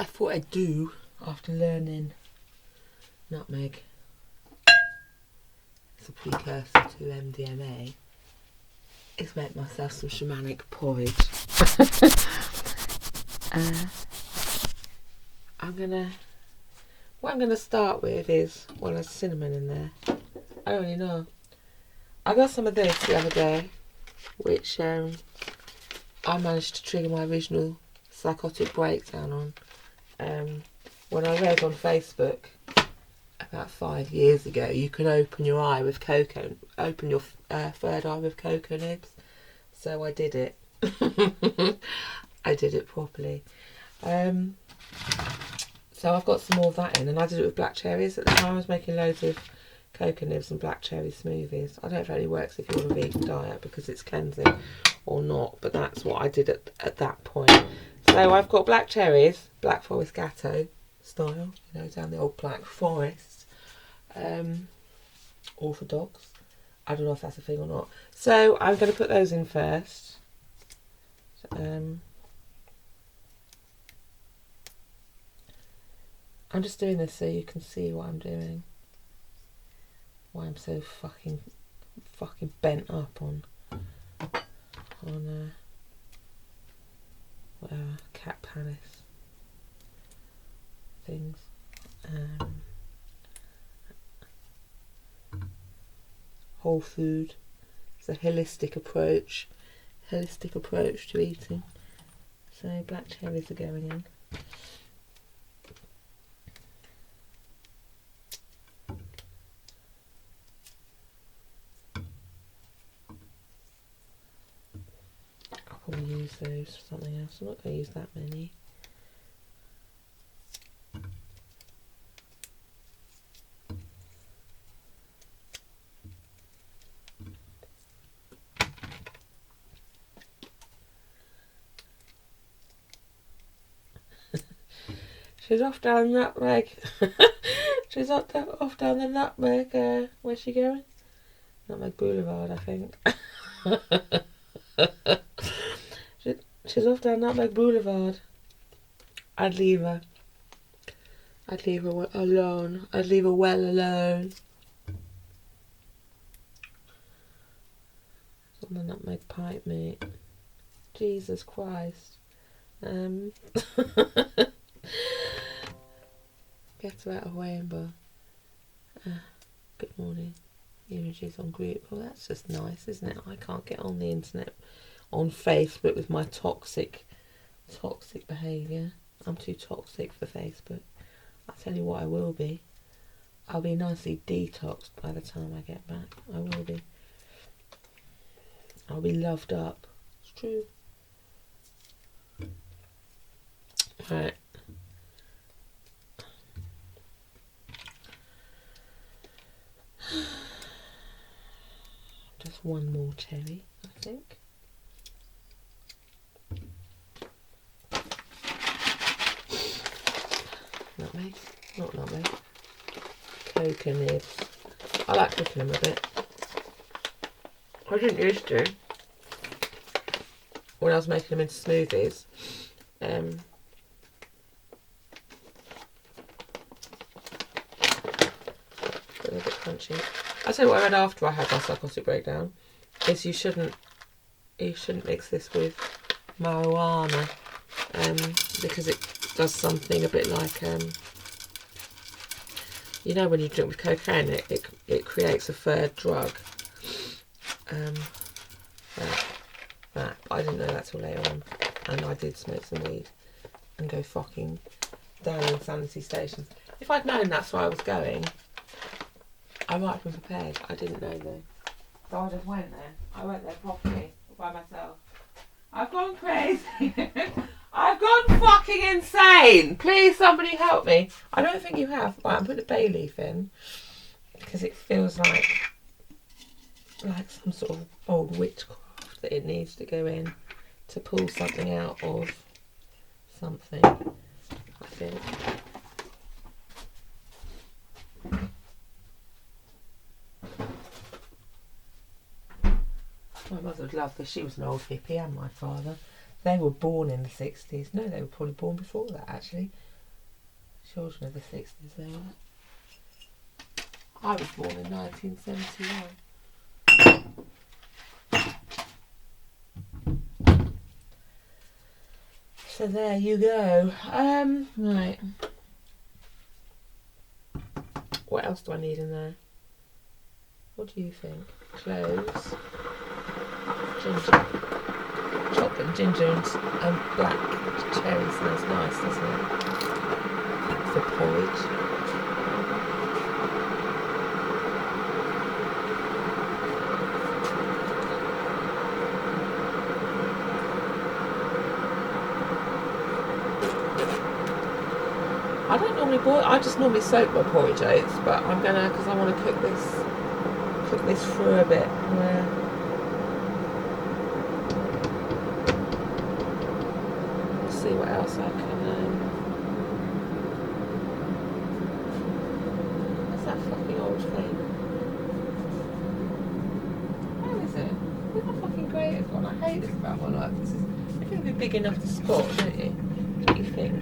I thought I'd do after learning nutmeg. It's a precursor to MDMA. Is make myself some shamanic porridge. What I'm gonna start with is, well, there's cinnamon in there. I don't really know. I got some of this the other day, which I managed to trigger my original psychotic breakdown on. When I read on Facebook about 5 years ago, you can open your eye with cocoa, open your third eye with cocoa nibs. So I did it. I did it properly. So I've got some more of that in, and I did it with black cherries. At the time I was making loads of cocoa nibs and black cherry smoothies. I don't know if it only works if you're on a vegan diet because it's cleansing or not, but that's what I did at that point. So I've got black cherries, black forest gatto style, you know, down the old black forest, orthodox. I don't know if that's a thing or not. So I'm going to put those in first. I'm just doing this so you can see what I'm doing. Why I'm so fucking bent up on whatever, cat palace things. Whole food. It's a holistic approach to eating. So black cherries are going in. I'll probably use those for something else. I'm not going to use that many. She's off down nutmeg. She's off down the nutmeg. Where's she going? Nutmeg Boulevard, I think. She's off down Nutmeg Boulevard. I'd leave her. I'd leave her alone. I'd leave her well alone. It's on the nutmeg pipe, mate. Jesus Christ. Get her out of Waynebar. Good morning. Images on group. Well, that's just nice, isn't it? I can't get on the internet, on Facebook, with my toxic behaviour. I'm too toxic for Facebook. I'll tell you what I will be. I'll be nicely detoxed by the time I get back. I will be. I'll be loved up. It's true. Right. Just one more cherry, I think. Nutmeg, not nutmeg. Cocoa nibs. I like cooking them a bit. I didn't used to when I was making them into smoothies. A little bit crunchy. I tell you what I read after I had my psychotic breakdown is you shouldn't mix this with marijuana because it does something a bit like you know when you drink with cocaine it creates a third drug. That I didn't know that till later on, and I did smoke some weed and go fucking down insanity stations. If I'd known that's where I was going, I might have been prepared. I didn't know though. So I just went there. I went there properly by myself. I've gone crazy. I've gone fucking insane. Please somebody help me. I don't think you have. Right, I'm putting a bay leaf in because it feels like some sort of old witchcraft that it needs to go in to pull something out of something, I think. My mother would love this. She was an old hippie, and my father. They were born in the 60s. No, they were probably born before that, actually. Children of the 60s, they were. I was born in 1971. So there you go. Right. What else do I need in there? What do you think? Cloves, ginger, chocolate and ginger and black cherry smells nice, doesn't it? For porridge. I don't normally boil. I just normally soak my porridge oats, but I'm gonna, because I want to cook this through a bit. Yeah. See what else I can. What's that fucking old thing? Where is it? Where's my fucking grater gone? I hate this about my life. This is. I think it'd be big enough to spot, don't you? What do you think?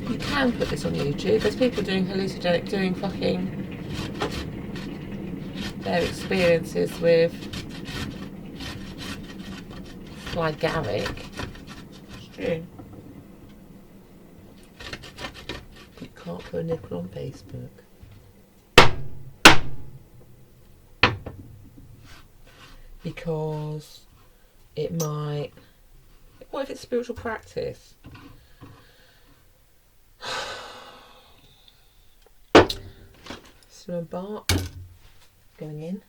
You can put this on YouTube. There's people doing hallucinogenic, doing fucking their experiences with Garrick. It's true. You can't put a nipple on Facebook. Because it might. What if it's spiritual practice? Some bark going in.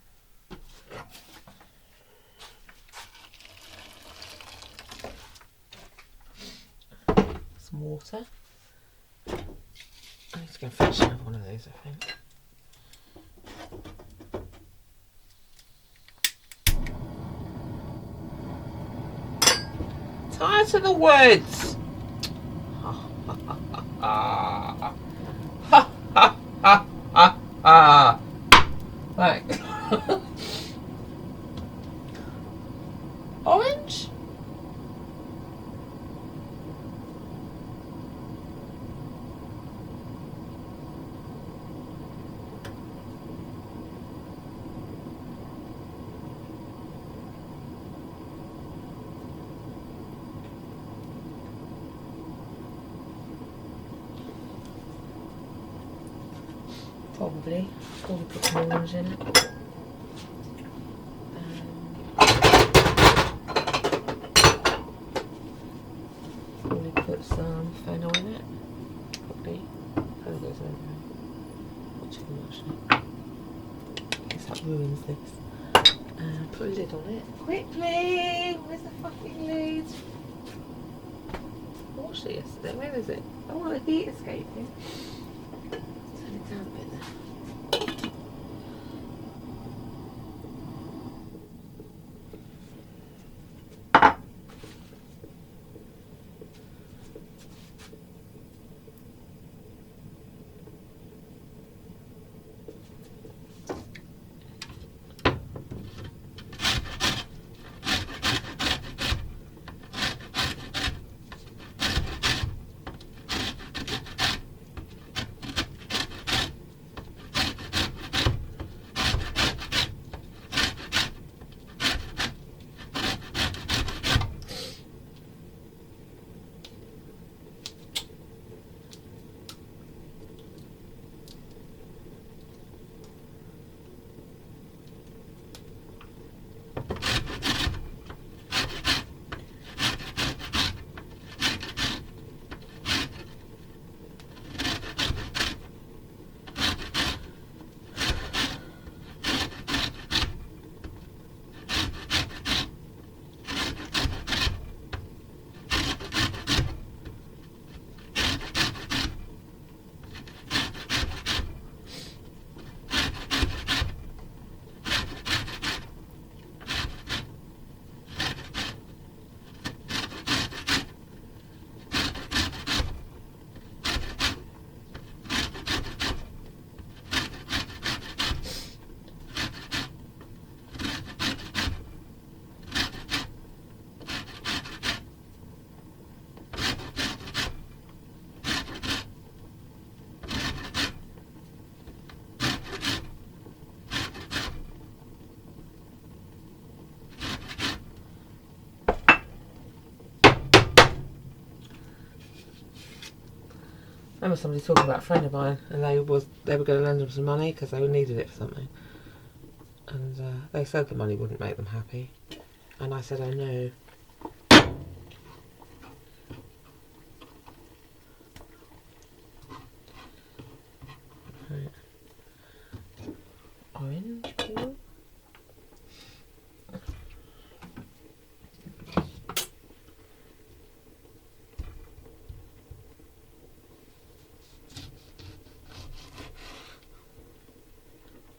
Some water. I'm just going to fetch another one of those, I think. Tired to the woods. Right. Orange? Probably put some orange in it. Probably put some fennel in it. Probably goes over. Not too much. Guess that ruins this. Put a lid on it. Quickly! Where's the fucking lid? I washed it yesterday. Where is it? I want the heat escaping. Turn it down a bit there. remember somebody talking about a friend of mine, and they were going to lend them some money because they needed it for something, and they said the money wouldn't make them happy, and I said I know. Right. Orange peel.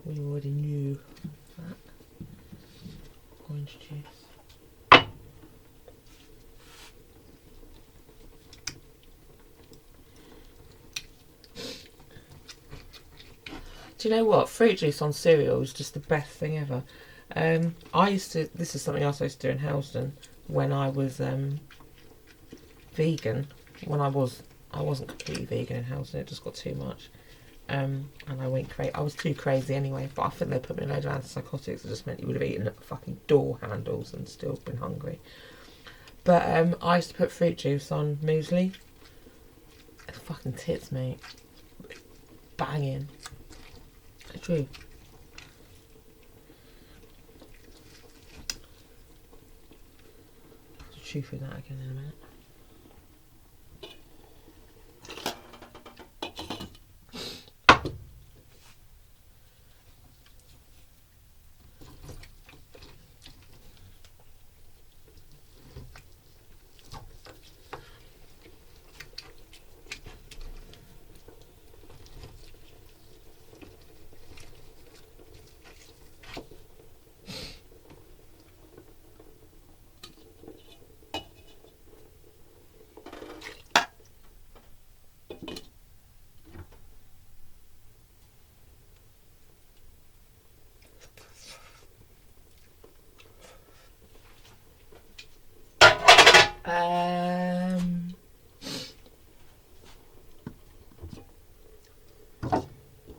We already knew that. Orange juice. Do you know what? Fruit juice on cereal is just the best thing ever. This is something else I used to do in Helsden when I was vegan. When I wasn't completely vegan in Helsden, it just got too much. And I went crazy. I was too crazy anyway, but I think they put me on a load of antipsychotics. It just meant you would have eaten fucking door handles and still been hungry. But I used to put fruit juice on muesli. It's fucking tits, mate. Banging. It's true. I'll chew through that again in a minute.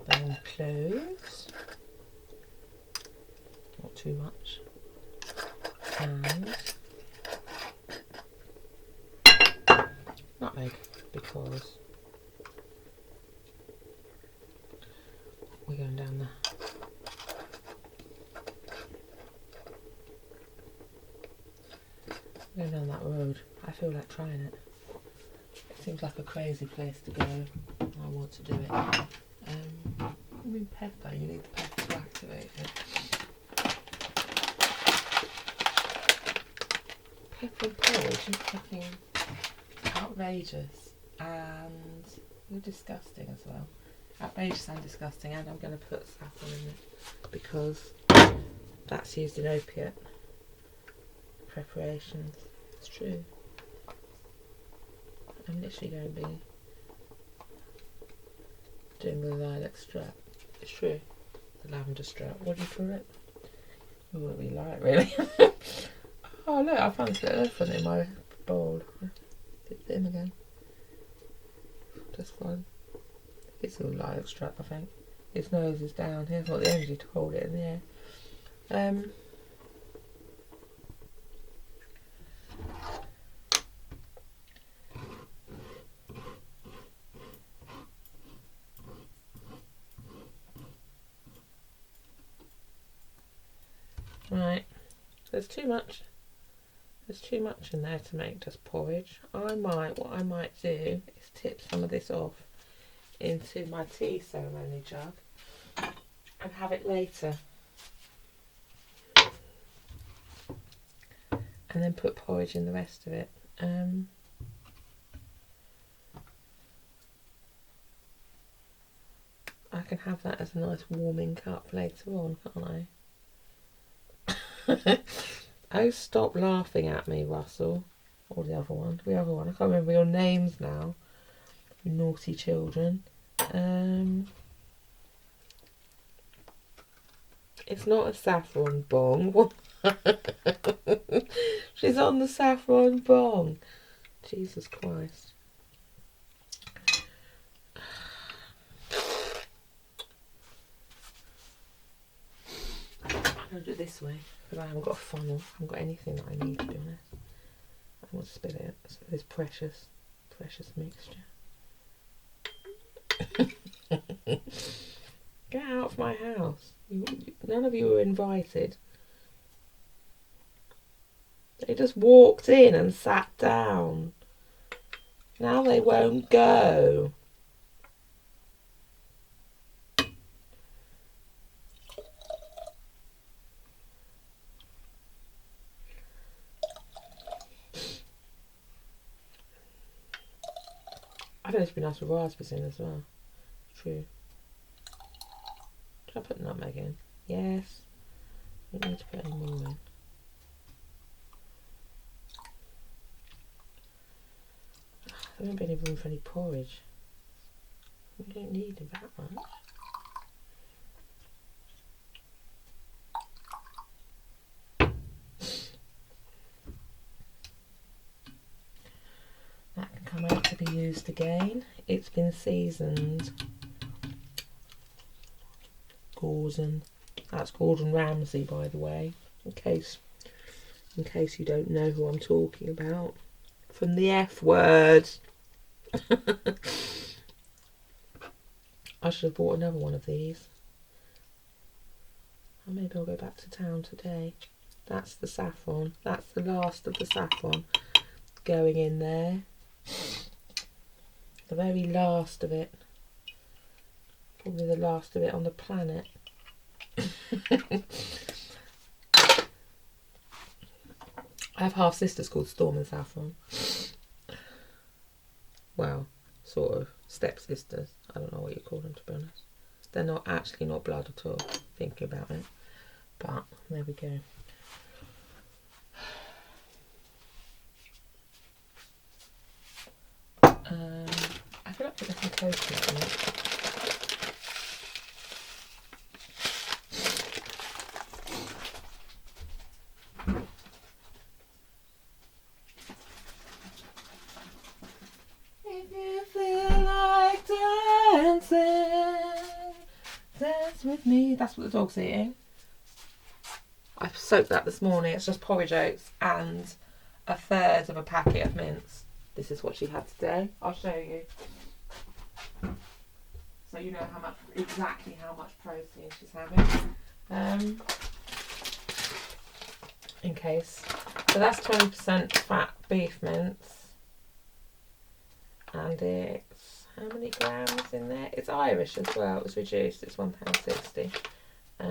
Then cloves, not too much, and nutmeg, because we're going down there. Going down that road. I feel like trying it. It seems like a crazy place to go. I want to do it. I mean pepper, you need the pepper to activate it. Pepper and porridge is fucking outrageous, and you're disgusting as well. Outrageous and disgusting, and I'm going to put saffron in it because that's used in opiate preparations. It's true. I'm literally going to be doing the lilac strap. It's true. The lavender strap. What do you call it? What do we like, really? Oh look, I found this little elephant in my bowl. Dip it in again. Just fine. It's all lilac strap, I think. His nose is down. He hasn't got the energy to hold it in the air. Right, there's too much. There's too much in there to make just porridge. What I might do is tip some of this off into my tea ceremony jug and have it later. And then put porridge in the rest of it. I can have that as a nice warming cup later on, can't I? Oh, stop laughing at me, Russell. Or the other one. The other one. I can't remember your names now. You naughty children. It's not a saffron bong. She's on the saffron bong. Jesus Christ. I'm going to do it this way because I haven't got a funnel. I haven't got anything that I need, to be honest. I want to spill it. It's this precious mixture. Get out of my house. None of you were invited. They just walked in and sat down. Now they won't go. I think it should be nice with raspberries in as well. True. Should I put nutmeg in? Yes. We don't need to put any more in. There hasn't been any room for any porridge. We don't need that much. That can come out to be used again. It's been seasoned. Gordon. That's Gordon Ramsay, by the way, in case you don't know who I'm talking about. From the F word. I should have bought another one of these. Or maybe I'll go back to town today. That's the saffron. That's the last of the saffron going in there. The very last of it. Probably the last of it on the planet. I have half sisters called Storm and Saffron. Well, sort of step sisters. I don't know what you call them, to be honest. They're not actually not blood at all, thinking about it. But there we go. I feel like there's some coconut in it. If you feel like dancing, dance with me. That's what the dog's eating. I soaked that this morning. It's just porridge oats and a third of a packet of mince. This is what she had today. I'll show you. So you know exactly how much protein she's having. In case. So that's 20% fat beef mince. And it's, how many grams in there? It's Irish as well. It was reduced. It's £1.60. I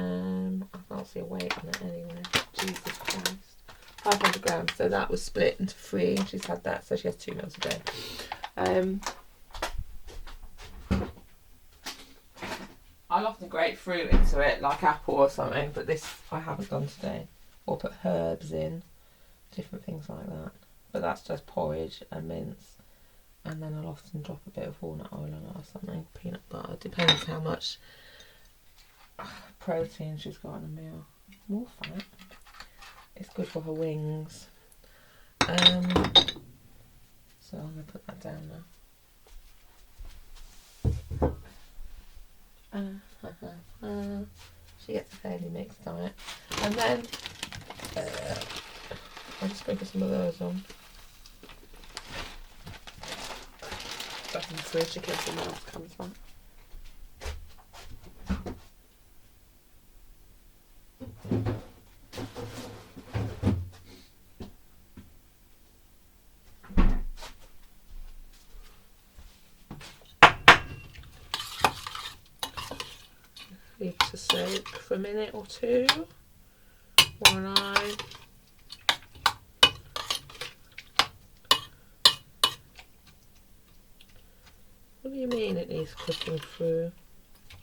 can't see a weight on it anywhere. Jesus Christ. 500 grams. So that was split into 3. And she's had that. So she has 2 meals a day. I'll often grate fruit into it, like apple or something, but this I haven't done today. Or put herbs in, different things like that. But that's just porridge and mince. And then I'll often drop a bit of walnut oil on it or something, peanut butter. Depends how much protein she's got in a meal. More fat. It's good for her wings. So I'm going to put that down now. She gets a fairly mixed diet. And then I'll just sprinkle some of those on. Back in the fridge in case someone else comes back. Leave to soak for a minute or two while I what do you mean it needs cooking through?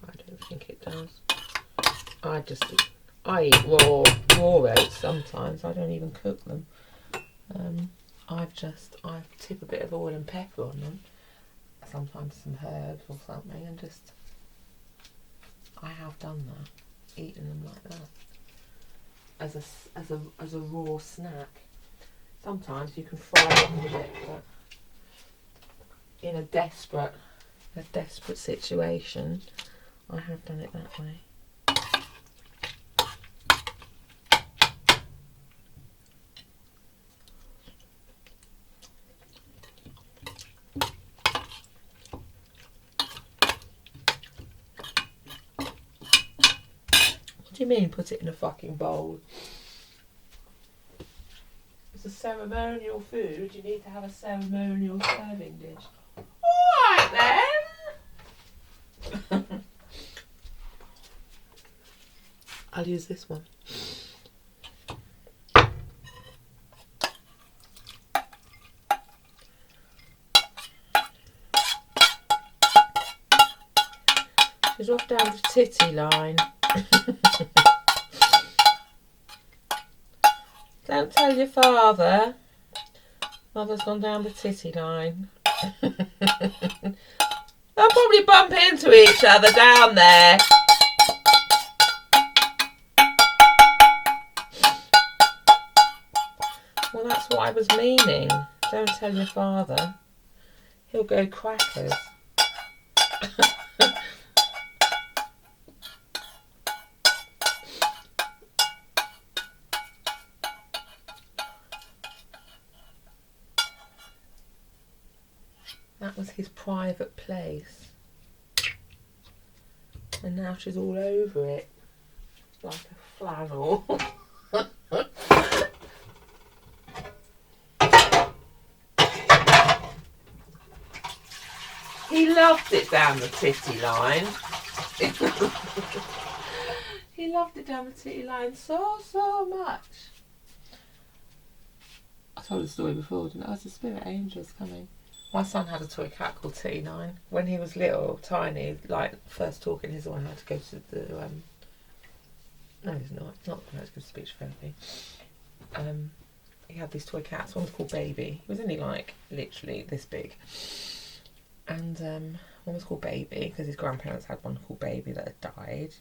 I don't think it does. I eat raw oats sometimes. I don't even cook them. I tip a bit of oil and pepper on them. Sometimes some herbs or something, and just I have done that, eaten them like that as a raw snack. Sometimes you can fry them with it, but in a desperate situation, I have done it that way. mean put it in a fucking bowl? It's a ceremonial food. You need to have a ceremonial serving dish. Alright then. I'll use this one. She's off down the titty line. Don't tell your father. Mother's gone down the titty line. They'll probably bump into each other down there. Well, that's what I was meaning. Don't tell your father. He'll go crackers. That was his private place. And now she's all over it. Like a flannel. He loved it down the titty line. He loved it down the titty line so much. I told the story before, didn't I? Oh, it's the spirit angels coming. My son had a toy cat called T9. When he was little, tiny, like first talking, he's the one who had to go to the no, he's not. It's not the one who had to go to speech therapy. He had these toy cats. One was called Baby. He was only like literally this big. And one was called Baby because his grandparents had one called Baby that had died.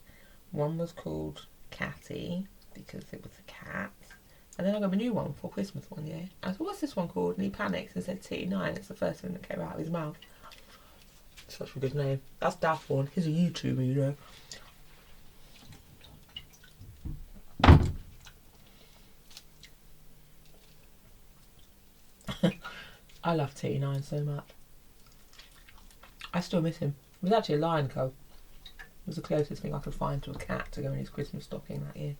One was called Catty because it was a cat. And then I got him a new one for Christmas one year. I said, what's this one called? And he panics and said T9. It's the first thing that came out of his mouth. Such a good name. That's Daft one. He's a YouTuber, you know. I love T9 so much. I still miss him. It was actually a lion cub. It was the closest thing I could find to a cat to go in his Christmas stocking that year.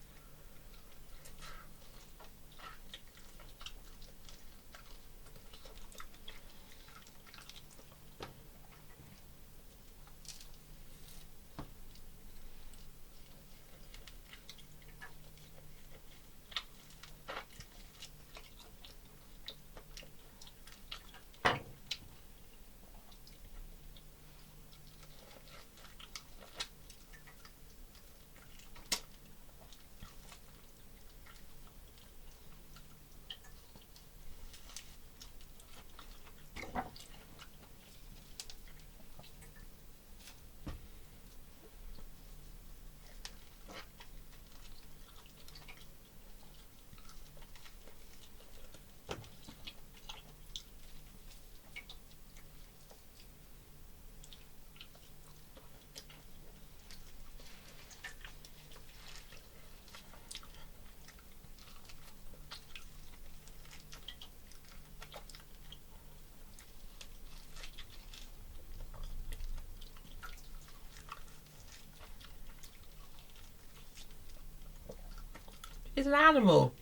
It's an animal.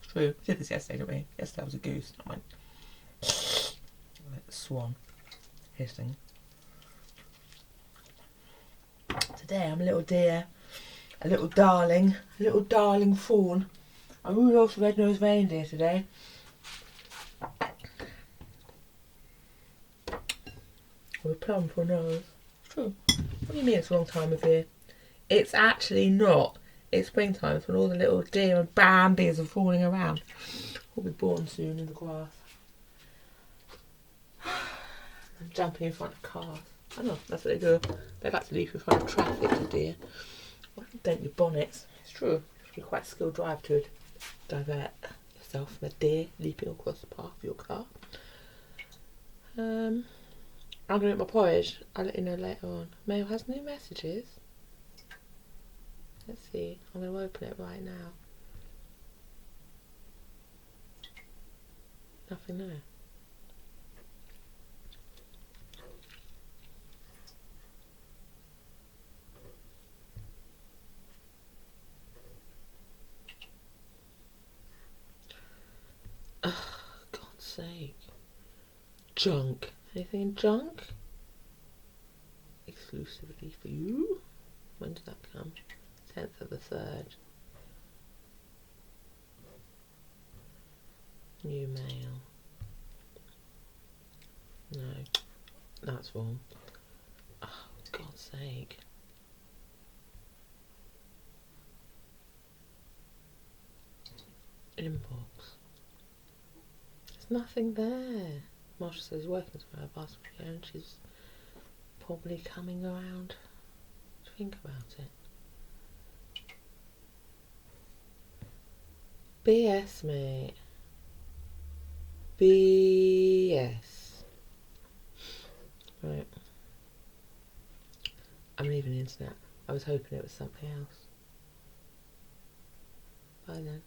It's true. We did this yesterday, didn't we? Yesterday was a goose, not mine. Like a swan. Hissing. Today I'm a little deer. A little darling fawn. I'm Rudolph's red-nosed reindeer today. With a plum for a nose. It's true. What do you mean it's the wrong time of year? It's actually not. It's springtime. It's when all the little deer and bambies are falling around. We'll be born soon in the grass. I'm jumping in front of cars. I know, that's what they do. They like to leap in front of traffic, the deer. Why don't you dent your bonnets? It's true. It's really quite a skilled drive to divert yourself from a deer leaping across the path of your car. I'm going to make my porridge. I'll let you know later on. Mail has new messages. Let's see. I'm going to open it right now. Nothing there. sake. Junk. Anything in junk? Exclusively for you. When did that come? 10th of the 3rd. New mail. No. That's wrong. Oh, God's sake. Inbox. There's nothing there. Marsha says working for her boss and she's probably coming around to think about it. BS, mate. BS. Right. I'm leaving the internet. I was hoping it was something else. Bye then.